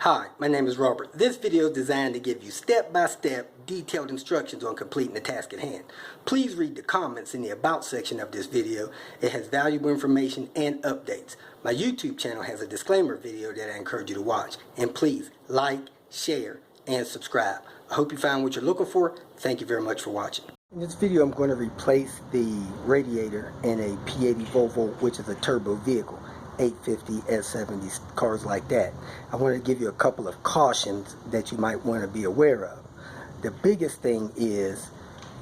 Hi, my name is Robert. This video is designed to give you step-by-step detailed instructions on completing the task at hand. Please read the comments in the About section of this video. It has valuable information and updates. My YouTube channel has a disclaimer video that I encourage you to watch. And please like, share, and subscribe. I hope you found what you're looking for. Thank you very much for watching. In this video I'm going to replace the radiator in a P80 Volvo, which is a turbo vehicle. 850, S70, cars like that. I want to give you a couple of cautions that you might want to be aware of. The biggest thing is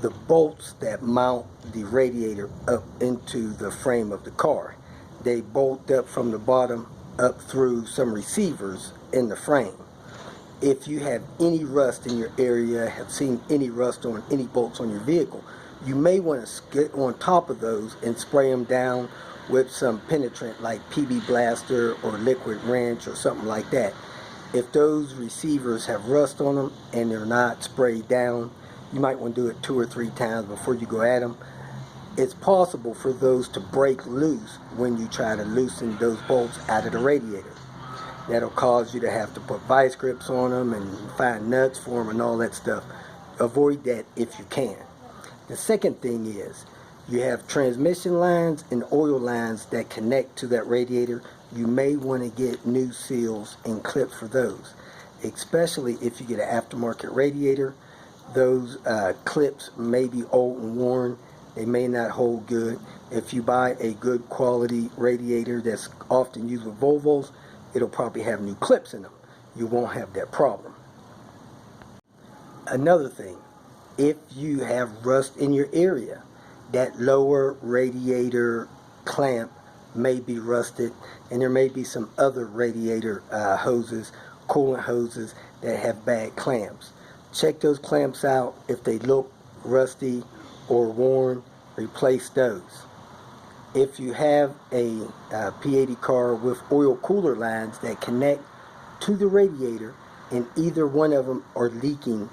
the bolts that mount the radiator up into the frame of the car. They bolt up from the bottom up through some receivers in the frame. If you have any rust in your area, have seen any rust on any bolts on your vehicle, you may want to get on top of those and spray them down with some penetrant like PB Blaster or liquid wrench or something like that. If those receivers have rust on them and they're not sprayed down, you might want to do it 2 or 3 times before you go at them. It's possible for those to break loose when you try to loosen those bolts out of the radiator. That'll cause you to have to put vice grips on them and find nuts for them and all that stuff. Avoid that if you can. The second thing is, you have transmission lines and oil lines that connect to that radiator. You may want to get new seals and clips for those, especially if you get an aftermarket radiator. Those clips may be old and worn. They may not hold good. If you buy a good quality radiator that's often used with Volvos, it'll probably have new clips in them. You won't have that problem. Another thing, if you have rust in your area, that lower radiator clamp may be rusted, and there may be some other radiator hoses, coolant hoses that have bad clamps. Check those clamps out. If they look rusty or worn, replace those. If you have a P80 car with oil cooler lines that connect to the radiator and either one of them are leaking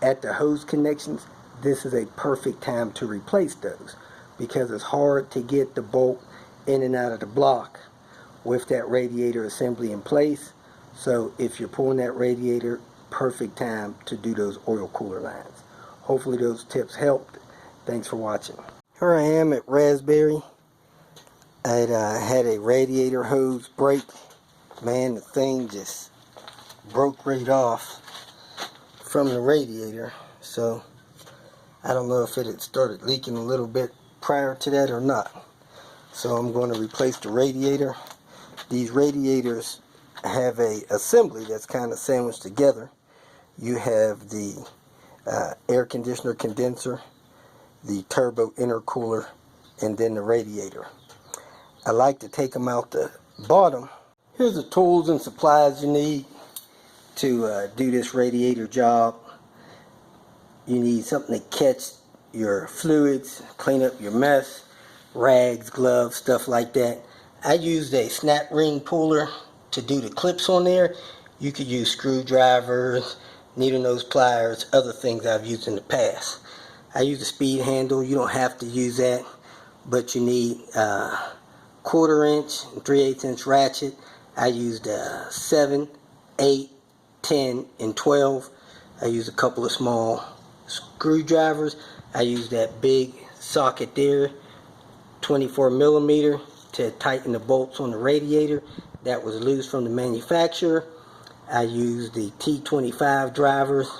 at the hose connections, this is a perfect time to replace those, because it's hard to get the bolt in and out of the block with that radiator assembly in place. So if you're pulling that radiator, perfect time to do those oil cooler lines. Hopefully those tips helped. Thanks for watching. Here I am at Raspberry. I had a radiator hose break. Man, the thing just broke right off from the radiator. So I don't know if it had started leaking a little bit prior to that or not. So I'm going to replace the radiator. These radiators have a assembly that's kind of sandwiched together. You have the air conditioner condenser, the turbo intercooler, and then the radiator. I like to take them out the bottom. Here's the tools and supplies you need to do this radiator job. You need something to catch your fluids, clean up your mess, rags, gloves, stuff like that. I used a snap ring puller to do the clips on there. You could use screwdrivers, needle nose pliers, other things I've used in the past. I use a speed handle. You don't have to use that, but you need 1/4 inch and 3/8 inch ratchet. I used 7, 8, 10, and 12. I used a couple of small screwdrivers. I used that big socket there, 24mm, to tighten the bolts on the radiator that was loose from the manufacturer. I used the T25 drivers,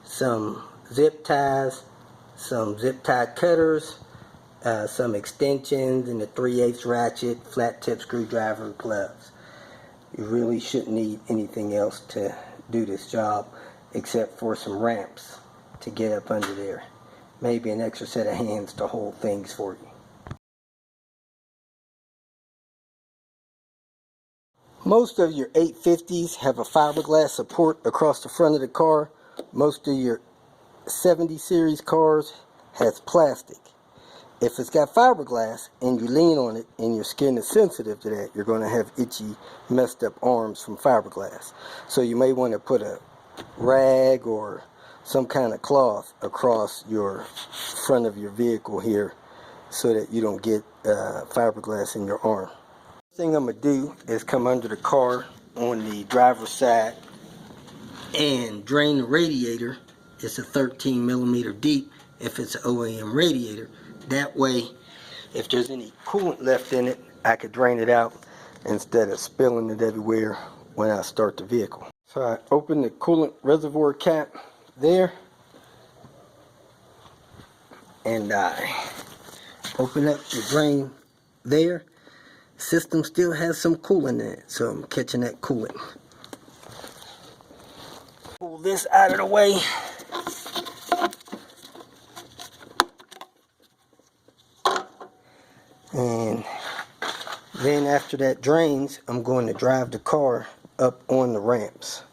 some zip ties, some zip tie cutters, some extensions, and the 3/8 ratchet, flat tip screwdriver, gloves. You really shouldn't need anything else to do this job except for some ramps to get up under there. Maybe an extra set of hands to hold things for you. Most of your 850s have a fiberglass support across the front of the car. Most of your 70 series cars has plastic. If it's got fiberglass and you lean on it and your skin is sensitive to that, you're going to have itchy, messed up arms from fiberglass. So you may want to put a rag or some kind of cloth across your front of your vehicle here so that you don't get fiberglass in your arm. The thing I'm going to do is come under the car on the driver's side and drain the radiator. It's a 13 millimeter deep if it's an OEM radiator. That way, if there's any coolant left in it, I could drain it out instead of spilling it everywhere when I start the vehicle. So I open the coolant reservoir cap there, and I open up the drain there. System still has some coolant in it, so I'm catching that coolant. Pull this out of the way. And then after that drains, I'm going to drive the car up on the ramps.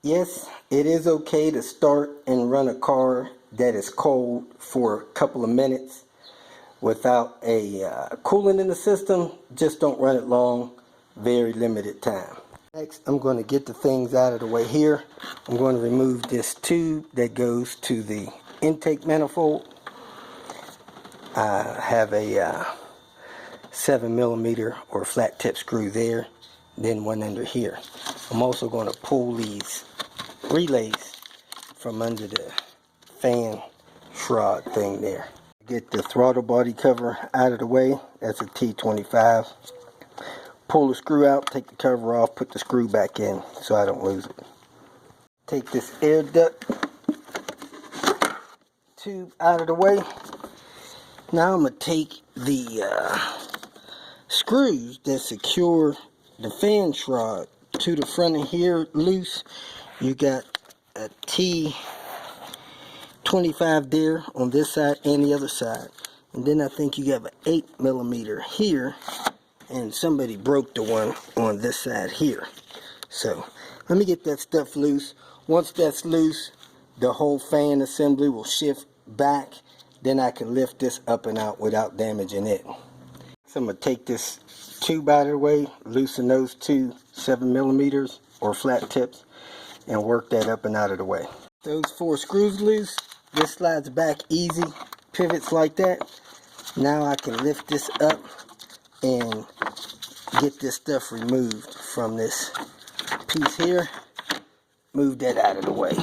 Yes, it is okay to start and run a car that is cold for a couple of minutes without a coolant in the system. Just don't run it long, very limited time. Next, I'm going to get the things out of the way here. I'm going to remove this tube that goes to the intake manifold. I have a 7 millimeter or flat tip screw there, then one under here. I'm also going to pull these relays from under the fan shroud thing there. Get the throttle body cover out of the way. That's a T25. Pull the screw out, take the cover off, put the screw back in so I don't lose it. Take this air duct tube out of the way. Now I'm going to take the screws that secure the fan shroud to the front of here loose. You got a T25 there on this side and the other side. And then I think you have an 8 millimeter here, and somebody broke the one on this side here. So let me get that stuff loose. Once that's loose, the whole fan assembly will shift back. Then I can lift this up and out without damaging it. So I'm going to take this tube out of the way, loosen those two 7 millimeters or flat tips, and work that up and out of the way. Those 4 screws loose. This slides back easy, pivots like that. Now I can lift this up and get this stuff removed from this piece here. Move that out of the way.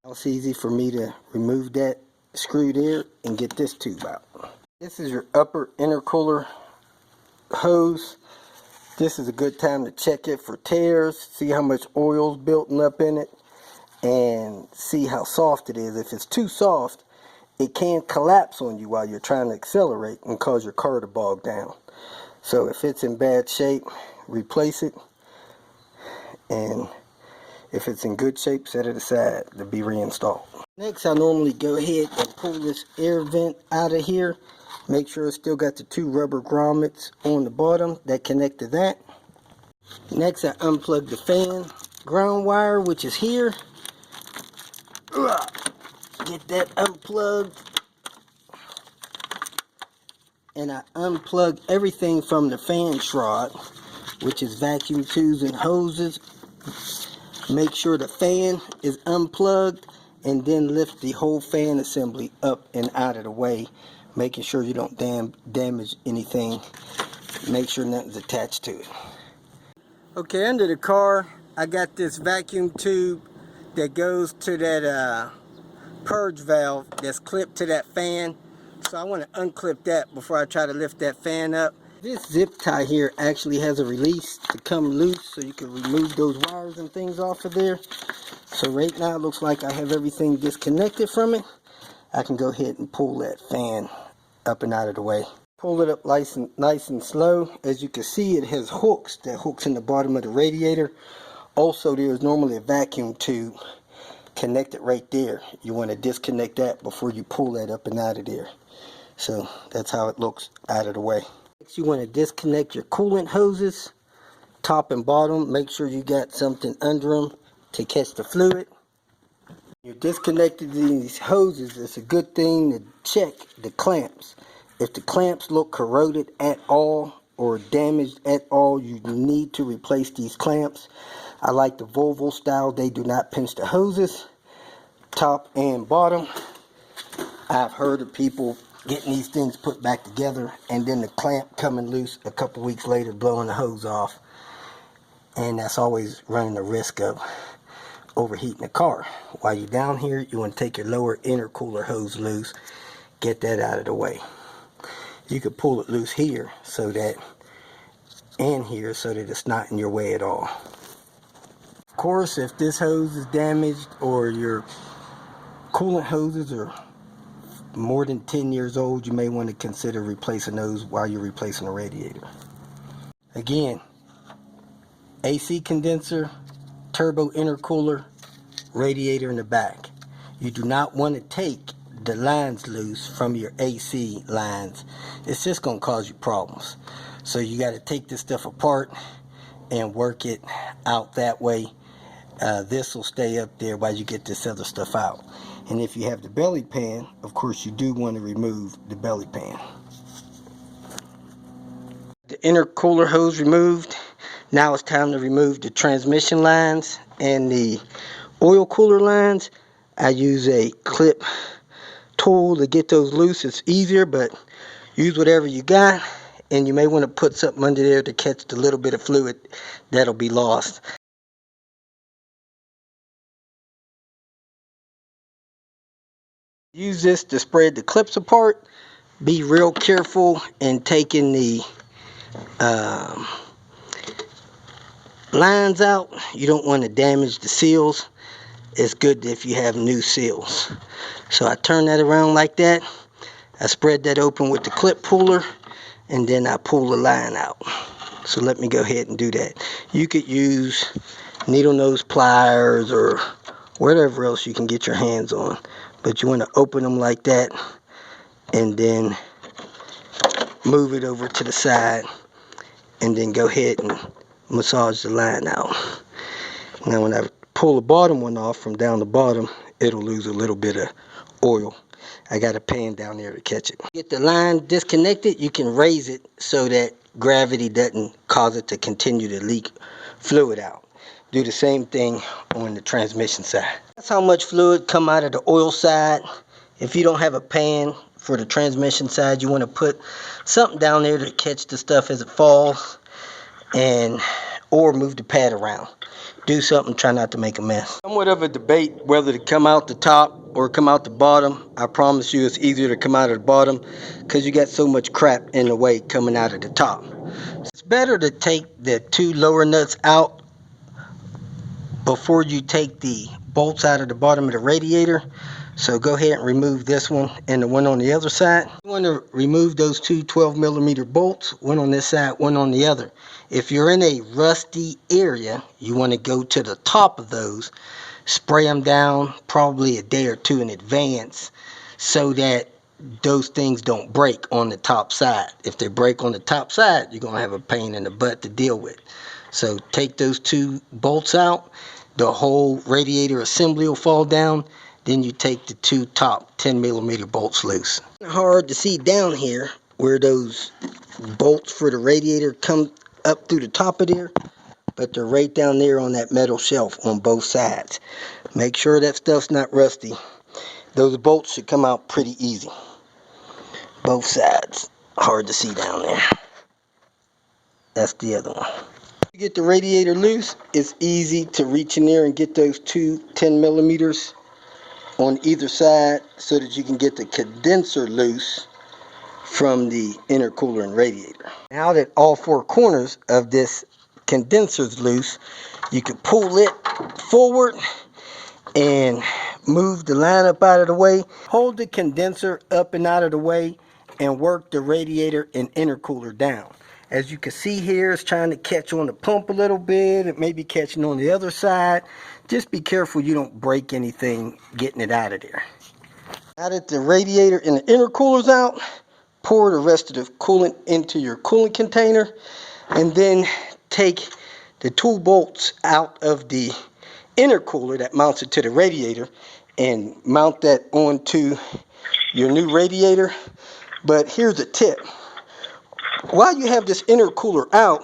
It's easy for me to remove that screw there and get this tube out. This is your upper intercooler hose. This is a good time to check it for tears, see how much oil's building up in it, and see how soft it is. If it's too soft, it can collapse on you while you're trying to accelerate and cause your car to bog down. So if it's in bad shape, replace it, and if it's in good shape, set it aside to be reinstalled. Next, I normally go ahead and pull this air vent out of here. Make sure it's still got the 2 rubber grommets on the bottom that connect to that. Next, I unplug the fan ground wire, which is here. Get that unplugged. And I unplug everything from the fan shroud, which is vacuum tubes and hoses. Make sure the fan is unplugged, and then lift the whole fan assembly up and out of the way, making sure you don't damage anything. Make sure nothing's attached to it. Okay, under the car, I got this vacuum tube that goes to that purge valve that's clipped to that fan. So I want to unclip that before I try to lift that fan up. This zip tie here actually has a release to come loose so you can remove those wires and things off of there. So right now it looks like I have everything disconnected from it. I can go ahead and pull that fan up and out of the way. Pull it up nice and slow. As you can see, it has hooks that hooks in the bottom of the radiator. Also, there is normally a vacuum tube connected right there. You want to disconnect that before you pull that up and out of there. So that's how it looks out of the way. Next, you want to disconnect your coolant hoses, top and bottom. Make sure you got something under them to catch the fluid. You're disconnected these hoses. It's a good thing to check the clamps. If the clamps look corroded at all or damaged at all, you need to replace these clamps. I like the Volvo style. They do not pinch the hoses, top and bottom. I've heard of people getting these things put back together and then the clamp coming loose a couple weeks later, blowing the hose off. And that's always running the risk of overheating the car. While you're down here, you want to take your lower intercooler hose loose, get that out of the way. You could pull it loose here so that, and here, so that it's not in your way at all. Of course, if this hose is damaged or your coolant hoses are more than 10 years old, you may want to consider replacing those while you're replacing the radiator. Again, AC condenser, turbo intercooler, radiator in the back. You do not want to take the lines loose from your AC lines. It's just going to cause you problems. So you got to take this stuff apart and work it out that way. This will stay up there while you get this other stuff out. And if you have the belly pan, of course you do want to remove the belly pan. The intercooler hose removed. Now it's time to remove the transmission lines and the oil cooler lines. I use a clip tool to get those loose. It's easier, but use whatever you got. And you may want to put something under there to catch the little bit of fluid that'll be lost. Use this to spread the clips apart. Be real careful in taking the lines out. You don't want to damage the seals. It's good if you have new seals. So I turn that around like that. I spread that open with the clip puller, and then I pull the line out. So let me go ahead and do that. You could use needle nose pliers or whatever else you can get your hands on. But you want to open them like that and then move it over to the side and then go ahead and massage the line out. Now when I pull the bottom one off from down the bottom, it'll lose a little bit of oil. I got a pan down there to catch it. Get the line disconnected, you can raise it so that gravity doesn't cause it to continue to leak fluid out. Do the same thing on the transmission side. That's how much fluid come out of the oil side. If you don't have a pan for the transmission side, you want to put something down there to catch the stuff as it falls, or move the pad around. Do something, try not to make a mess. Somewhat of a debate whether to come out the top or come out the bottom. I promise you it's easier to come out of the bottom because you got so much crap in the way coming out of the top. It's better to take the two lower nuts out before you take the bolts out of the bottom of the radiator. So go ahead and remove this one and the one on the other side. You want to remove those two 12mm bolts, one on this side, one on the other. If you're in a rusty area, you want to go to the top of those, spray them down probably a day or two in advance so that those things don't break on the top side. If they break on the top side, you're going to have a pain in the butt to deal with. So take those two bolts out, the whole radiator assembly will fall down, then you take the two top 10mm bolts loose. Hard to see down here where those bolts for the radiator come up through the top of there, but they're right down there on that metal shelf on both sides. Make sure that stuff's not rusty. Those bolts should come out pretty easy. Both sides. Hard to see down there. That's the other one. To get the radiator loose, it's easy to reach in there and get those two 10mm on either side so that you can get the condenser loose from the intercooler and radiator. Now that all four corners of this condenser is loose, you can pull it forward and move the line up out of the way. Hold the condenser up and out of the way and work the radiator and intercooler down. As you can see here, it's trying to catch on the pump a little bit. It may be catching on the other side. Just be careful you don't break anything getting it out of there. Now that the radiator and the intercooler's out, pour the rest of the coolant into your coolant container and then take the two bolts out of the intercooler that mounts it to the radiator and mount that onto your new radiator. But here's a tip. While you have this intercooler out,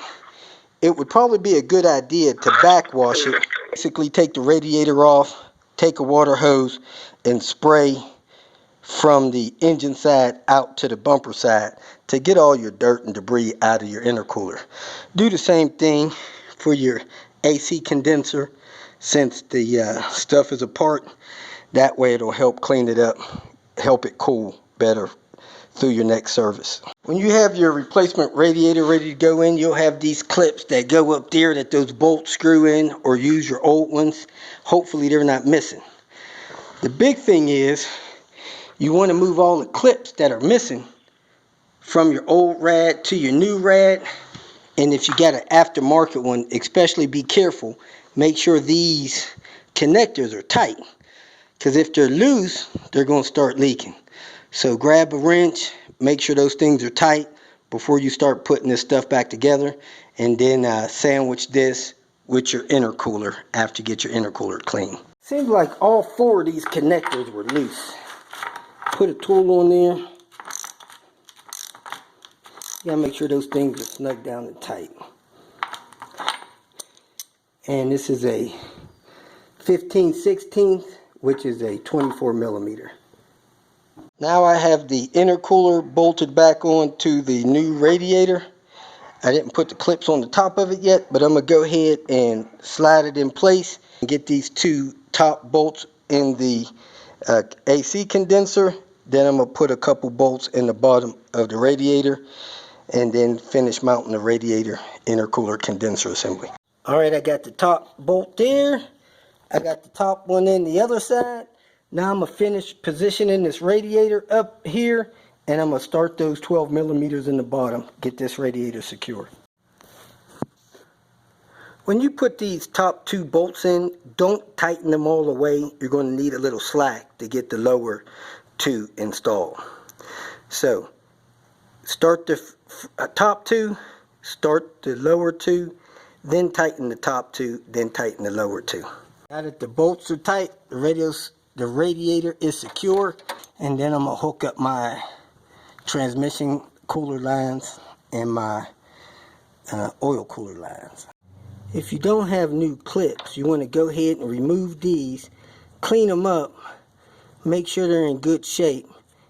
it would probably be a good idea to backwash it. Basically take the radiator off, take a water hose, and spray from the engine side out to the bumper side to get all your dirt and debris out of your intercooler. Do the same thing for your AC condenser, since the stuff is apart. That way it'll help clean it up, help it cool better through your next service. When you have your replacement radiator ready to go in, you'll have these clips that go up there that those bolts screw in, or use your old ones. Hopefully they're not missing. The big thing is you want to move all the clips that are missing from your old rad to your new rad. And if you got an aftermarket one, especially be careful. Make sure these connectors are tight, because if they're loose, they're going to start leaking. So grab a wrench, make sure those things are tight before you start putting this stuff back together, and then sandwich this with your intercooler after you get your intercooler clean. Seems like all 4 of these connectors were loose. Put a tool on there. You gotta make sure those things are snug down and tight. And this is a 15/16, which is a 24 millimeter. Now I have the intercooler bolted back onto the new radiator. I didn't put the clips on the top of it yet, but I'm going to go ahead and slide it in place and get these 2 top bolts in the AC condenser. Then I'm going to put a couple bolts in the bottom of the radiator, and then finish mounting the radiator intercooler condenser assembly. Alright, I got the top bolt there. I got the top one in the other side. Now I'm going to finish positioning this radiator up here, and I'm going to start those 12 millimeters in the bottom, get this radiator secure. When you put these top 2 bolts in, don't tighten them all the way. You're going to need a little slack to get the lower 2 installed. So start the top 2, start the lower 2, then tighten the top 2, then tighten the lower 2. Now that the bolts are tight, the radiator is secure, and then I'm going to hook up my transmission cooler lines and my oil cooler lines. If you don't have new clips, you want to go ahead and remove these, clean them up, make sure they're in good shape,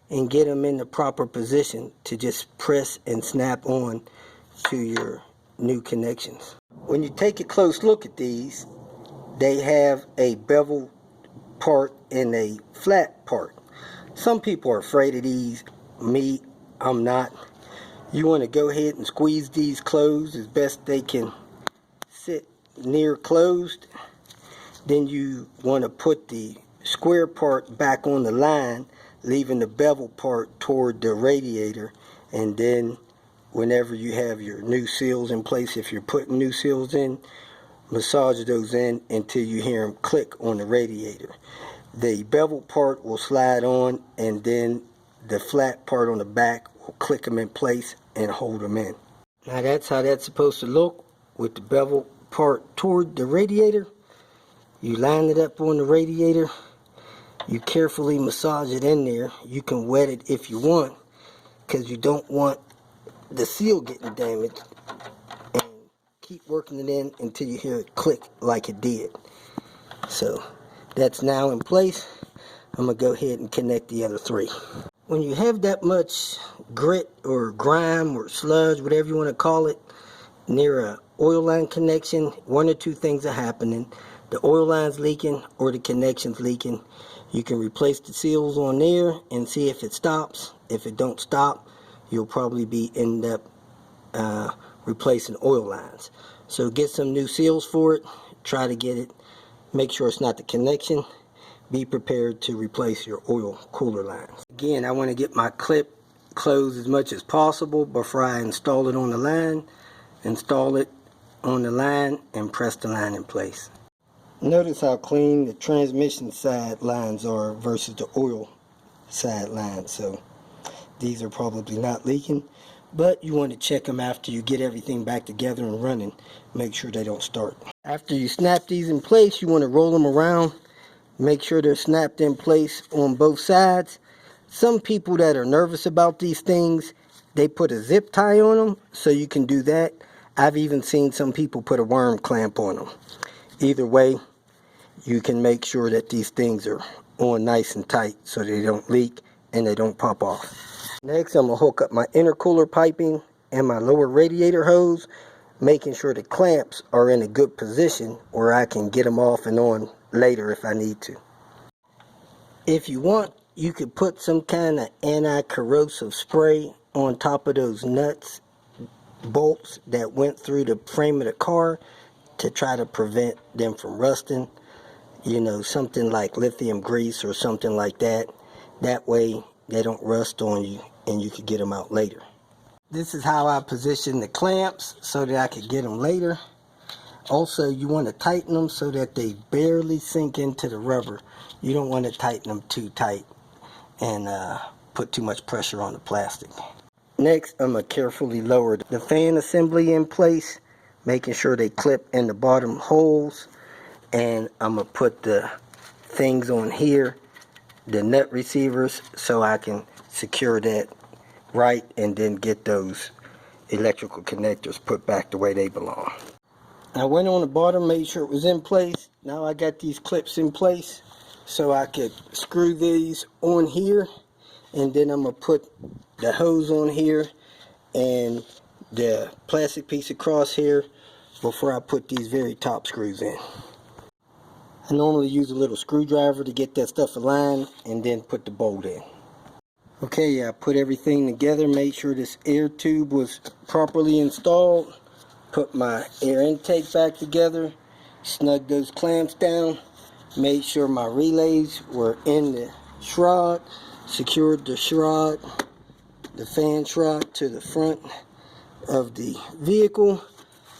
and get them in the proper position to just press and snap on to your new connections. When you take a close look at these, they have a bevel part and a flat part. Some people are afraid of these. Me, I'm not. You want to go ahead and squeeze these closed as best they can sit near closed. Then you want to put the square part back on the line, leaving the bevel part toward the radiator. And then whenever you have your new seals in place, if you're putting new seals in, massage those in until you hear them click on the radiator. The bevel part will slide on, and then the flat part on the back will click them in place and hold them in. Now that's how that's supposed to look, with the bevel part toward the radiator. You line it up on the radiator. You carefully massage it in there. You can wet it if you want, because you don't want the seal getting damaged. And keep working it in until you hear it click like it did. So that's now in place. I'm going to go ahead and connect the other 3. When you have that much grit or grime or sludge, whatever you want to call it, near a oil line connection, 1 or 2 things are happening. The oil line's leaking or the connection's leaking. You can replace the seals on there and see if it stops. If it don't stop, you'll probably end up replacing oil lines. So get some new seals for it. Try to get it. Make sure it's not the connection. Be prepared to replace your oil cooler lines. Again, I want to get my clip closed as much as possible before I install it on the line. Install it on the line and press the line in place. Notice how clean the transmission side lines are versus the oil side lines. So these are probably not leaking, but you want to check them after you get everything back together and running. Make sure they don't start. After you snap these in place, you want to roll them around. Make sure they're snapped in place on both sides. Some people that are nervous about these things, they put a zip tie on them, so you can do that. I've even seen some people put a worm clamp on them. Either way, you can make sure that these things are on nice and tight so they don't leak and they don't pop off. Next, I'm going to hook up my intercooler piping and my lower radiator hose. making sure the clamps are in a good position where I can get them off and on later if I need to. If you want, you could put some kind of anti-corrosive spray on top of those nuts, bolts that went through the frame of the car to try to prevent them from rusting. You know, something like lithium grease or something like that. That way they don't rust on you and you could get them out later. This is how I position the clamps so that I could get them later. Also, you want to tighten them so that they barely sink into the rubber. You don't want to tighten them too tight and put too much pressure on the plastic. Next, I'm going to carefully lower the fan assembly in place, making sure they clip in the bottom holes. And I'm going to put the things on here, the nut receivers, so I can secure that right and then get those electrical connectors put back the way they belong. I went on the bottom, made sure it was in place. Now I got these clips in place so I could screw these on here, and then I'm going to put the hose on here and the plastic piece across here before I put these very top screws in. I normally use a little screwdriver to get that stuff aligned and then put the bolt in. Okay, I put everything together, made sure this air tube was properly installed, put my air intake back together, snug those clamps down, made sure my relays were in the shroud, secured the shroud, the fan shroud to the front of the vehicle,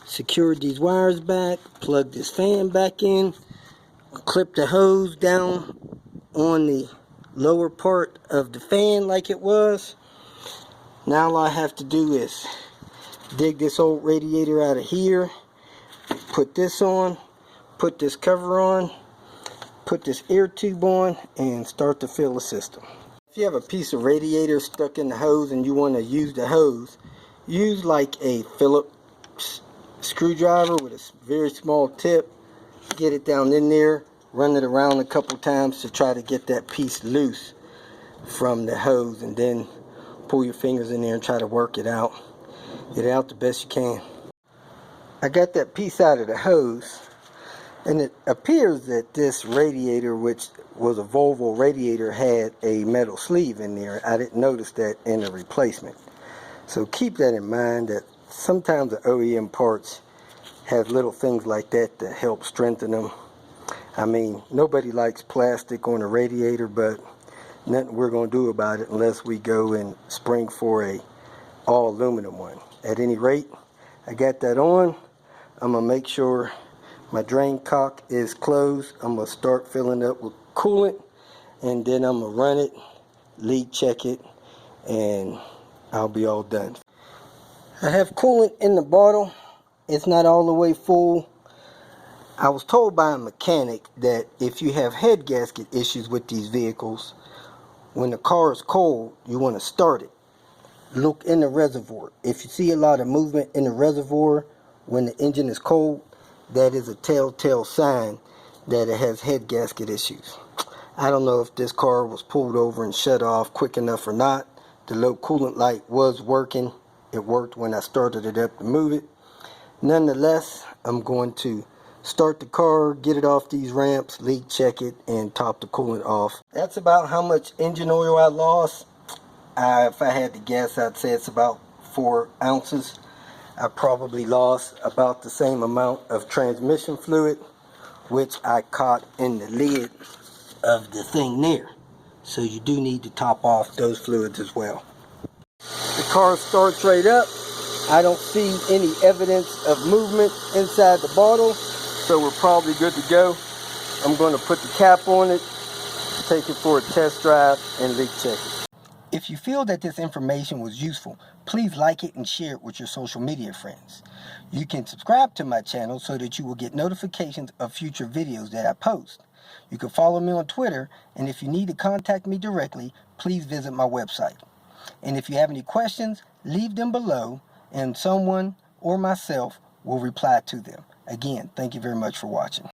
secured these wires back, plugged this fan back in, clip the hose down on the lower part of the fan like it was. Now all I have to do is dig this old radiator out of here, put this on, put this cover on, put this air tube on, and start to fill the system. If you have a piece of radiator stuck in the hose and you want to use the hose, use like a Phillips screwdriver with a very small tip. Get it down in there, run it around a couple times to try to get that piece loose from the hose, and then pull your fingers in there and try to work it out. Get it out the best you can. I got that piece out of the hose, and it appears that this radiator, which was a Volvo radiator, had a metal sleeve in there. I didn't notice that in the replacement. So keep that in mind, that sometimes the OEM parts have little things like that to help strengthen them. I mean, nobody likes plastic on a radiator, but nothing we're going to do about it unless we go and spring for a all aluminum one. At any rate, I got that on. I'm going to make sure my drain cock is closed. I'm going to start filling up with coolant, and then I'm going to run it, leak check it, and I'll be all done. I have coolant in the bottle. It's not all the way full. I was told by a mechanic that if you have head gasket issues with these vehicles, when the car is cold, you want to start it. Look in the reservoir. If you see a lot of movement in the reservoir when the engine is cold, that is a telltale sign that it has head gasket issues. I don't know if this car was pulled over and shut off quick enough or not. The low coolant light was working. It worked when I started it up to move it. Nonetheless, I'm going to start the car, get it off these ramps, leak check it, and top the coolant off. That's about how much engine oil I lost. If I had to guess, I'd say it's about 4 ounces. I probably lost about the same amount of transmission fluid, which I caught in the lid of the thing there. So you do need to top off those fluids as well. The car starts right up. I don't see any evidence of movement inside the bottle, so we're probably good to go. I'm going to put the cap on it, take it for a test drive, and leak check it. If you feel that this information was useful, please like it and share it with your social media friends. You can subscribe to my channel so that you will get notifications of future videos that I post. You can follow me on Twitter, and if you need to contact me directly, please visit my website. And if you have any questions, leave them below, and someone or myself will reply to them. Again, thank you very much for watching.